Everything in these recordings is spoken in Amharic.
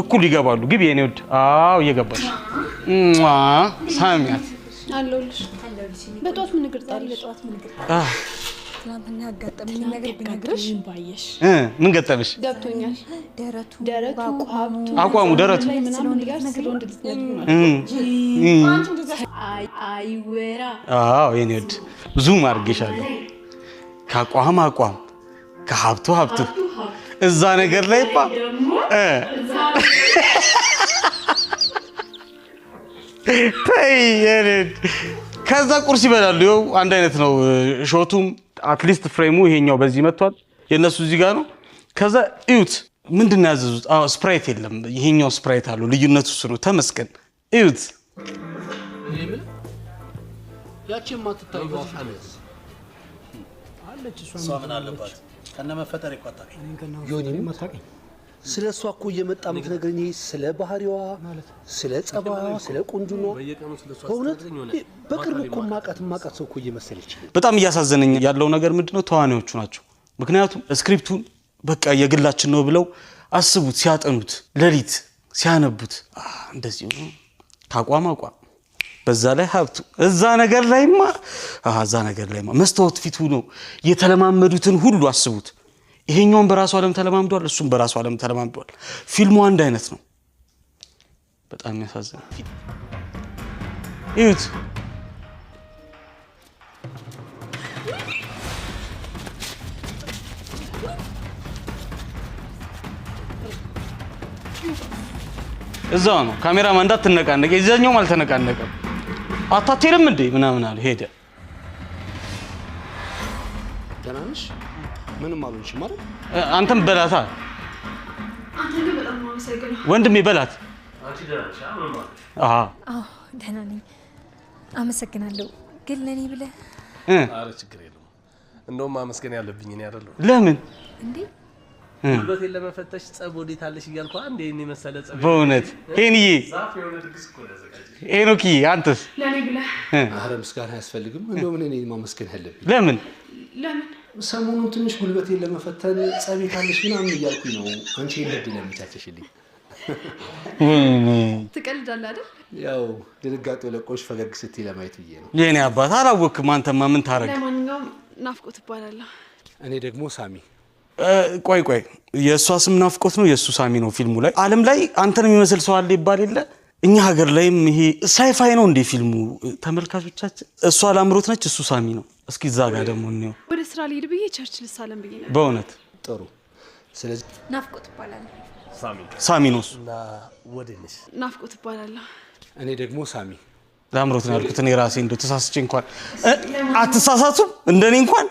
እኩል ይገባሉ ግቢ የኔ ወድ አዎ እየገባሽ ሳሚያት አለሁልሽ በጧት ምን ግርጣለሽ ትናንትና ያጋጠመኝ ነገር ብነግርሽ ባየሽ ምን ገጠመሽ ገብቶኛል ደረቱ ሀብቱ አቋሙ ደረቱ ምናምን ጋር ስለወንድ ልትነግሩ አይወራ አዎ የኔ ወድ ብዙ ማርገሻለሁ ከአቋም ከሀብቱ እዛ ነገር ላይ ተይየኔ ከዛ ቁርስ ይበላሉ ይው አንድ አይነት ነው ሾቱም አትሊስት ፍሬሙ ይሄኛው በዚህ መጥቷል የነሱ እዚህ ጋር ነው ከዛ እዩት ምንድነው ያዘዙት ስፕራይት የለም ይሄኛው ስፕራይት አለው ልዩነቱ እሱ ነው ተመስገን እዩት ያቺም ማትታየው አፋለስ አለች እሷ ምን አለባት ከነ መፈጠር ይቆጣኝ ዮኒም ማታቀኝ ስለሷ እኮ እየመጣ ምትነግረኝ ስለ ባህሪዋ ስለ ጸባዋ ስለ ቁንጁኗ በእውነት በቅርብ እኮ ማቃት ሰው እኮ እየመሰለች በጣም እያሳዘነኝ ያለው ነገር ምንድነው ተዋናዮቹ ናቸው ምክንያቱም ስክሪፕቱን በቃ የግላችን ነው ብለው አስቡት ሲያጠኑት ለሊት ሲያነቡት እንደዚህ ታቋማ በዛ ላይ ሀብቱ እዛ ነገር ላይማ መስታወት ፊቱ ነው የተለማመዱትን ሁሉ አስቡት ይሄኛውን በራሱ ዓለም ተለማምዷል እሱም በራሱ ዓለም ተለማምዷል ፊልሙ አንድ አይነት ነው በጣም ያሳዝናል እዩት እዛው ነው ካሜራማን እንዳትነቃነቅ የዛኛው አልተነቃነቀም አታቴልም እንዴ ምናምን አለ ሄደ ደናንሽ ምንም አሉንሽ ማለት አንተም በላታ አንተ ግን በጣም ነው ማሰገነው ወንድሜ በላት አንቺ ደናንሽ አሁን ማለት አዎ ደህና ነኝ አመሰግናለሁ ግን ለኔ ብለህ አረ ችግር የለውም እንደውም ማመስገን ያለብኝ እኔ አይደለሁ ለምን እንዴ ጉልበቴን ለመፈተሽ ጸብ ወዴታለሽ እያልኩ አንዴ እኔ መሰለ ጸብ በእውነት ሄንዬ ዛፍ የሆነ ድግስ እኮ ያዘጋጀ ሄኖኪ አንተስ ለኔ ብለህ አረ ምስጋና ያስፈልግም እንደው ምን እኔ ማመስገን ያለብኝ ለምን ሰሞኑን ትንሽ ጉልበቴን ለመፈተን ጸብ ካለሽ ምናምን እያልኩኝ ነው አንቺ ለድ ለምቻቸሽልኝ ትቀልዳለህ አይደል ያው ድንጋጤው ለቆሽ ፈገግ ስትይ ለማየት ብዬ ነው የኔ አባት አላወቅም አንተማ ምን ታረግ ለማንኛውም ናፍቆት ይባላል እኔ ደግሞ ሳሚ ቆይ የእሷ ስም ናፍቆት ነው የእሱ ሳሚ ነው ፊልሙ ላይ ዓለም ላይ አንተን የሚመስል ሰው አለ ይባል የለ እኛ ሀገር ላይም ይሄ ሳይፋይ ነው እንደ ፊልሙ ተመልካቾቻችን እሷ ላምሮት ነች እሱ ሳሚ ነው እስኪ እዛ ጋር ደግሞ ነው ወደ ስራ ልሄድ ብዬ ቸርች ልሳለም ብዬ ነበር በእውነት ጥሩ ስለዚህ ናፍቆት ይባላል ሳሚ ነው እና ወደነሽ ናፍቆት ይባላል እኔ ደግሞ ሳሚ ላምሮት ነው ያልኩት እኔ ራሴ እንደው ተሳስቼ እንኳን አትሳሳቱም እንደኔ እንኳን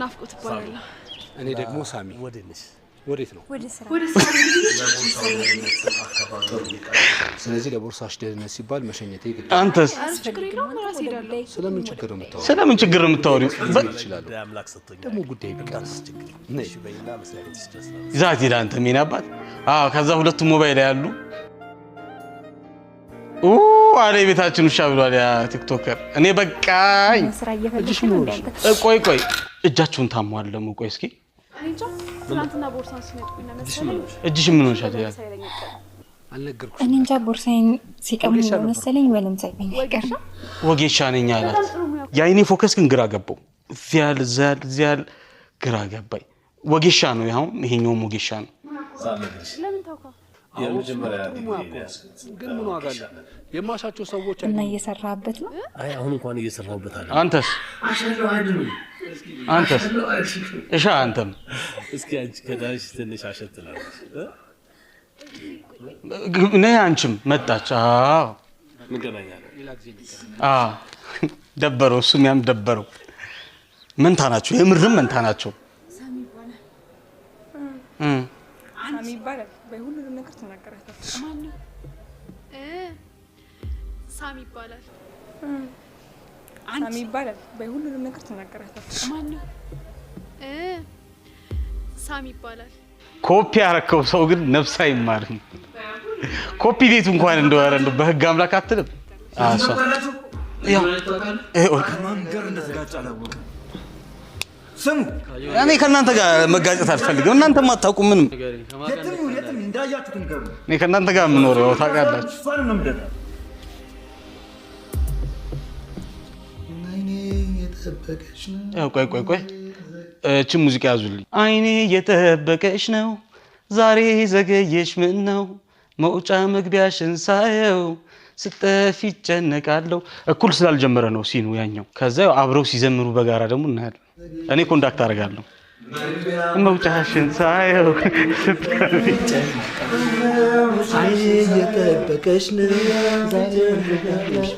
ናፍቆት ይባላል እኔ ደግሞ ሳሚ ወደነሽ ወዴት ነው ወደ ስራ ስለዚህ ለቦርሳሽ ደህንነት ሲባል መሸኘቴ ግድ አንተስ ስለምን ችግር ነው የምታወሪው ይችላል አምላክ ሰጥቶኝ ደግሞ ጉዳይ ቢቀርስ ነሽ በይና መስሪያ ቤት ይደርሳል ዛት ይላል አንተ ምን አባት ከዛ ሁለቱ ሞባይል ላይ ያሉ አለ ቤታችን ውሻ ብሏል ያ ቲክቶከር እኔ በቃኝ ስራ እየፈለግሽ ነው ቆይ እጃችሁን ታሟለሙ ቆይ እስኪ እንጃ ትናንትና ቦርሳን ሲነጥቁኝ ነው መሰለኝ እጅሽ ምን ሆነሻል ያ አልነገርኩሽ እኔ እንጃ ቦርሳዬን ሲቀሙኝ ነው መሰለኝ ወለም ሳይበኝ አይቀር ወጌሻ ነኝ አላት ያይኔ ፎከስ ግን ግራ ገባው ዚያል ግራ ገባኝ ወጌሻ ነው ይሄኛው ወጌሻ ነው ለምን ታውቃው የመጀመሪያ ግን ምን ዋጋ አለ የማሻቸው ሰዎች እና እየሰራበት ነው አይ አሁን እንኳን እየሰራሁበት አለ አንተስ እሺ አንተም እስኪ አንቺ ከዳሽ ትንሽ አሸትላለሽ ነይ አንቺም መጣች እንገናኛለን ደበረው እሱም ያም ደበረው መንታ ናቸው የምርም መንታ ናቸው ሳሚ ይባላል በሁሉም ነገር ተናገራታለች ማን ነው ሳሚ ይባላል ሳሚ ይባላል በሁሉም ነገር ተናገራታለች ማን ነው ሳሚ ይባላል ኮፒ ያረከው ሰው ግን ነፍስ አይማርም ኮፒ ቤቱ እንኳን እንደወረ በህግ አምላክ አትልም አሷ መንገር እንደተጋጫ አላወቀ ስሙ እኔ ከናንተ ጋር መጋጨት አልፈልግም እናንተ ማታውቁ ምንም የትም እንዳያችሁት ንገሩ። እኔ ከእናንተ ጋር የምኖረው ታውቃላችሁ። እሷን ነው የምደዳ። ያው ቆይ እቺ ሙዚቃ ያዙልኝ። አይኔ እየጠበቀሽ ነው ዛሬ ዘገየሽ ምን ነው መውጫ መግቢያሽን ሳየው ስጠፊ ጨነቃለሁ። እኩል ስላልጀመረ ነው ሲኑ ያኛው። ከዛ አብረው ሲዘምሩ በጋራ ደግሞ እናያለን። እኔ ኮንዳክት አደርጋለሁ። መውጫሽን ሳየው ስጠፊ ጨነቃለሁ አይኔ እየጠበቀሽ ነው ዛሬ ዘገየሽ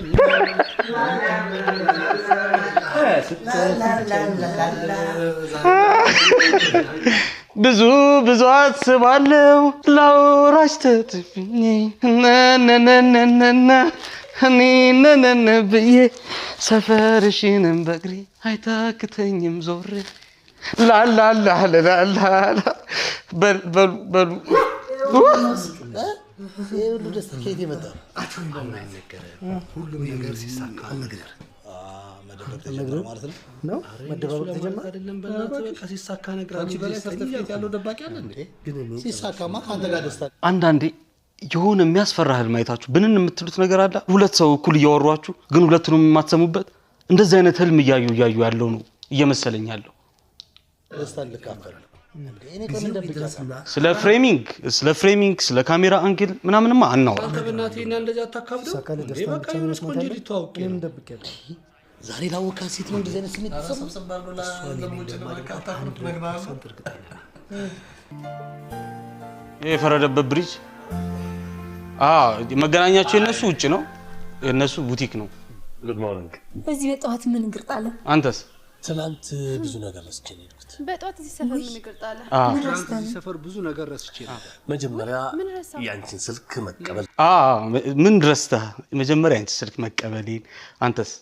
ብዙ አስባለሁ ላውራሽ ተጥፍኝ ነነነነነ ብዬ ሰፈርሽንም በእግሬ አይታክተኝም ዞሬ ላላላላላ በሉ ሁሉ ደስታ ከየት የመጣ ሁሉም ነገር ሲሳካ ነገር መደበቅ ተጀመረ ማለት ነው። መደበቅ ተጀመረ አይደለም። በእናትህ በቃ ሲሳካ ነገር አንቺ በላይ ሰርተፍኬት ያለው ደባቂ አለ እንዴ? ሲሳካማ ከአንተ ጋር ደስታ። አንዳንዴ የሆነ የሚያስፈራ ህልም አይታችሁ ብንን የምትሉት ነገር አለ። ሁለት ሰው እኩል እያወሯችሁ ግን ሁለቱንም የማትሰሙበት እንደዚህ አይነት ህልም እያዩ ያለው ነው እየመሰለኝ ያለው። ደስታ ልካፈል ስለ ፍሬሚንግ ስለ ካሜራ አንግል ምናምንማ አናወራ። አንተ በእናትህና እንደዚህ አታካብደው። በቃ የሆነች ቆንጆ ልትዋውቅ ዛሬ ላወካ ሴት ነው እንደዚህ አይነት ስሜት የፈረደበት ብሪጅ መገናኛቸው የነሱ ውጭ ነው፣ የነሱ ቡቲክ ነው። በዚህ በጠዋት ምን ግርጣለ? አንተስ? ትናንት ብዙ ነገር ረስቼ ነው የሄድኩት። በጠዋት እዚህ ሰፈር ምን ግርጣለ? እዚህ ሰፈር ብዙ ነገር ረስቼ ነው። መጀመሪያ ያንቺን ስልክ መቀበል። ምን ረስተህ? መጀመሪያ ያንቺን ስልክ መቀበሌን። አንተስ?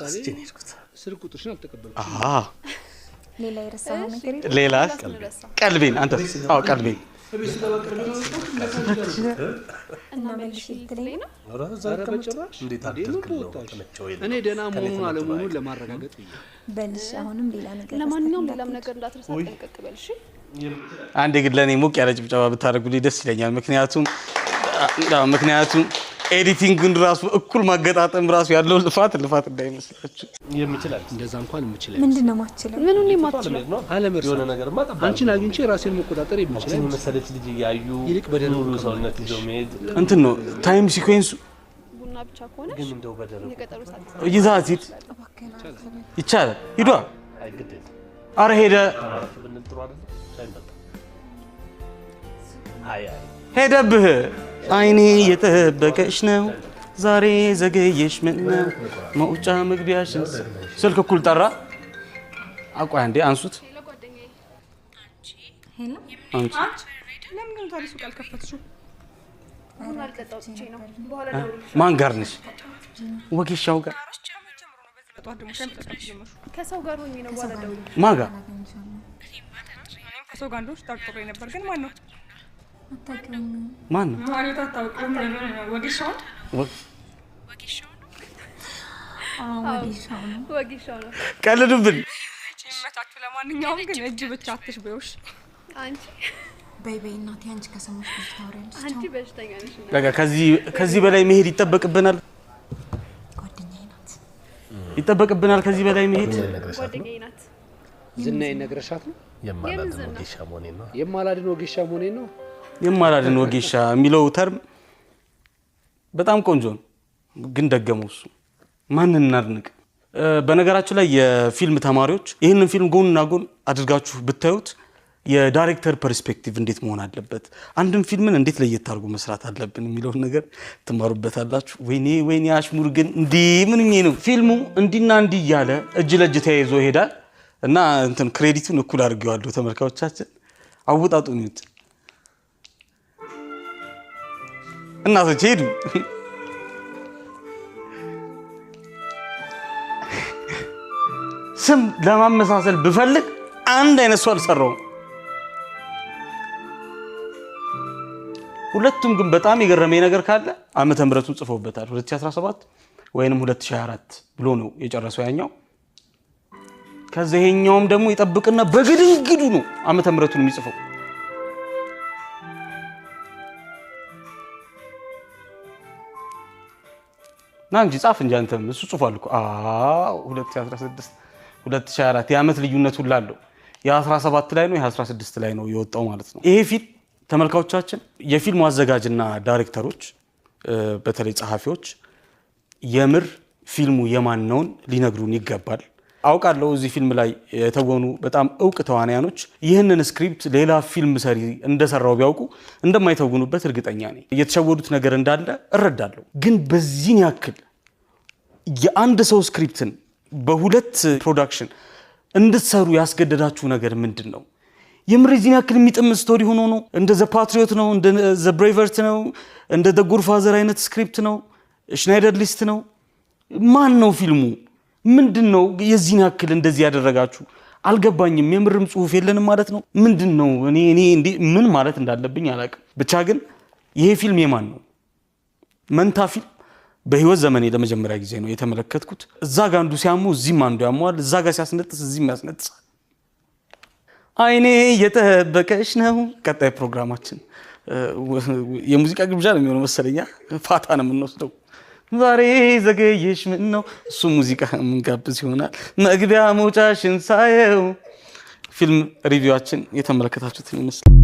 ረስቼ ነው የሄድኩት። ስልክ ቁጥርሽን አልተቀበልኩም። ሌላ የረሳኸው ነገር የለም? ሌላ ቀልቤን። አንተስ? ቀልቤን እና መልሽ ልትለኝ ነው? እኔ ደህና መሆኑን አለመሆኑን ለማረጋገጥ በልሽ። አሁንም ሌላ ነገር ለማንኛውም ሌላም ነገር እንዳትረሳ ጠንቀቅ በልሽ። አንዴ ግን ለእኔ ሞቅ ያለ ጭብጨባ ብታደርጉልኝ ደስ ይለኛል። ምክንያቱም ኤዲቲንግን ራሱ እኩል ማገጣጠም ራሱ ያለው ልፋት እንዳይመስላችሁ። የሚችላል እንደዛ እንኳን የምችል ምንድነው ማችለው? ምኑን የማትችለው? የሆነ ነገር ማጣጣም አንቺን አግኝቼ ራሴን መቆጣጠር የምችል መሰለች ልጅ እያዩ ይልቅ በደንብ ሰውነት ይዘው መሄድ እንትን ነው ታይም ሲኩዌንሱ። ቡና ብቻ ከሆነ ግን እንደው በደረው የቀጠሮ ሰዓት ይዛት ይቻላል። ሂዷ አይግደል አረ ሄደ ብንጥሩ አይደል ሳይንበጣ አይ ሄደብህ። አይኔ እየጠበቀሽ ነው ዛሬ ዘገየሽ ምን ነው መውጫ መግቢያሽን። ስልክ እኩል ጠራ። አቋይ አንዴ አንሱት። ሄሎ አንቺ ለምን ግን ታዲያ ሱቅ አልከፈትሽው? ቡና ልጠጣው ትቼ ነው። በኋላ ደውልልሽ። ማን ጋር ነሽ? ወጌሻው ጋር። በጠዋት ደግሞ ሻይ መጠጣት ጀመርሽ? ከሰው ጋር ሆኜ ነው። በኋላ ደውልልሽ። ማን ጋር? እኔም ከሰው ጋር እንደሆንሽ ጠርጥሬ ነበር፣ ግን ማን ነው? አታውቂውም? ማን ነው? ማለት አታውቂውም? ወጌሻው ወጌሻው ነው። ቀልዱብን። ይመቻችሁ። ለማንኛውም ግን እጅ ብቻ አትሽበውሽ። አንቺ በይ እናቴ፣ አንቺ ከሰማሽ ብዙ ታወሪያለሽ። አንቺ በሽተኛ ነሽ። በቃ ከዚህ በላይ መሄድ ይጠበቅብናል። ጓደኛዬ ናት። ይጠበቅብናል ከዚህ በላይ መሄድ። ጓደኛዬ ናት። ዝናዬን ነግረሻት ነው? የማላድን ወጌሻ መሆኔን ነው። የማላድን ወጌሻ መሆኔን ነው። የማላድን ወጌሻ የሚለው ተርም በጣም ቆንጆ ነው፣ ግን ደገመው እሱ። ማንን እናድንቅ? በነገራችን ላይ የፊልም ተማሪዎች ይህንን ፊልም ጎንና ጎን አድርጋችሁ ብታዩት የዳይሬክተር ፐርስፔክቲቭ እንዴት መሆን አለበት፣ አንድም ፊልምን እንዴት ለየት አድርጎ መስራት አለብን የሚለውን ነገር ትማሩበታላችሁ። ወይኔ አሽሙር ግን እንዲህ ምንኝ ነው ፊልሙ እንዲና እንዲህ እያለ እጅ ለእጅ ተያይዞ ይሄዳል እና እንትን ክሬዲቱን እኩል አድርገዋለሁ። ተመልካቾቻችን አውጣጡን ይውጥ እናቶች ሄዱ። ስም ለማመሳሰል ብፈልግ አንድ አይነት ሰው አልሰራውም። ሁለቱም ግን በጣም የገረመኝ ነገር ካለ ዓመተ ምህረቱን ጽፈውበታል። 2017 ወይንም 2024 ብሎ ነው የጨረሰው ያኛው። ከዛ ይሄኛውም ደግሞ ይጠብቅና በግድንግዱ ነው ዓመተ ምህረቱን የሚጽፈው። ና እንጂ ጻፍ እንጂ አንተም እሱ ጽፏል እኮ 2016 2024 የዓመት ልዩነት ሁሉ አለው። የ17 ላይ ነው የ16 ላይ ነው የወጣው ማለት ነው። ይሄ ፊልም ተመልካቾቻችን የፊልሙ አዘጋጅና ዳይሬክተሮች በተለይ ጸሐፊዎች የምር ፊልሙ የማን ነው ሊነግሩን ይገባል። አውቃለሁ እዚህ ፊልም ላይ የተወኑ በጣም ዕውቅ ተዋናያኖች ይህንን ስክሪፕት ሌላ ፊልም ሰሪ እንደሰራው ቢያውቁ እንደማይተውኑበት እርግጠኛ ነኝ። የተሸወዱት ነገር እንዳለ እረዳለሁ። ግን በዚህን ያክል የአንድ ሰው ስክሪፕትን በሁለት ፕሮዳክሽን እንድትሰሩ ያስገደዳችሁ ነገር ምንድን ነው? የምር እዚህን ያክል የሚጥም ስቶሪ ሆኖ ነው? እንደ ዘ ፓትሪዮት ነው? እንደ ዘ ብሬቨርት ነው? እንደ ዘ ጉድፋዘር አይነት ስክሪፕት ነው? ሽናይደር ሊስት ነው? ማን ነው ፊልሙ? ምንድነው የዚህን ያክል እንደዚህ ያደረጋችሁ? አልገባኝም። የምርም ጽሁፍ የለንም ማለት ነው? ምንድነው? እኔ ምን ማለት እንዳለብኝ አላውቅም። ብቻ ግን ይሄ ፊልም የማን ነው? መንታ ፊልም በህይወት ዘመኔ ለመጀመሪያ ጊዜ ነው የተመለከትኩት። እዛ ጋር አንዱ ሲያሙ እዚህም አንዱ ያሟል፣ እዛ ጋር ሲያስነጥስ እዚህም ያስነጥሳል። አይኔ እየጠበቀሽ ነው። ቀጣይ ፕሮግራማችን የሙዚቃ ግብዣ ነው የሚሆነው መሰለኛ። ፋታ ነው የምንወስደው ዛሬ። ዘገየሽ ምን ነው እሱ ሙዚቃ የምንጋብዝ ይሆናል። መግቢያ መውጫሽን ሳየው ፊልም ሪቪዋችን የተመለከታችሁትን ይመስላል።